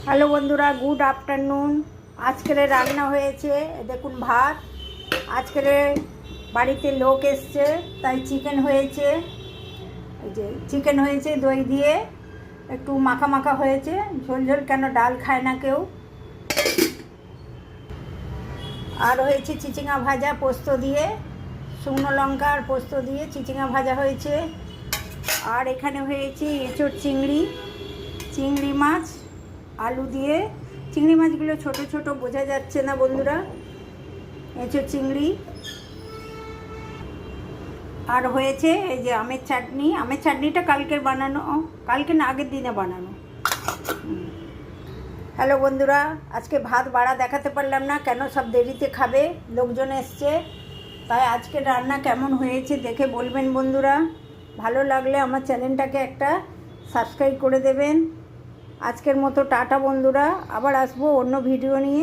Hello বন্ধুরা, good afternoon. আজকের রান্না হয়েছে দেখুন ভাত। আজকের বাড়িতে লোক এসছে, তাই চিকেন হয়েছে। এই যে চিকেন হয়েছে, দই দিয়ে একটু মাখা মাখা হয়েছে, ঝোল ঝোল, কেন ডাল খায় না কেউ। আর হয়েছে চিচিঙা ভাজা পোস্ত দিয়ে, শুকনো লঙ্কা আর পোস্ত দিয়ে চিচিঙা ভাজা হয়েছে। আর এখানে হয়েছে এঁচোড় চিংড়ি মাছ আলু দিয়ে। চিংড়ি মাছগুলো ছোট ছোট, বোঝা যাচ্ছে না বন্ধুরা। এঁচোড় চিংড়ি। আর হয়েছে এই যে আমের চাটনিটা কালকের বানানো, কালকে না আগের দিনে বানানো। হ্যালো বন্ধুরা, আজকে ভাত বাড়া দেখাতে পারলাম না, কেন সব দেরিতে খাবে, লোকজন এসছে। তাই আজকে রান্না কেমন হয়েছে দেখে বলবেন বন্ধুরা। ভালো লাগলে আমার চ্যানেলটাকে একটা সাবস্ক্রাইব করে দেবেন। আজকের মতো টাটা বন্ধুরা, আবার আসবো অন্য ভিডিও নিয়ে।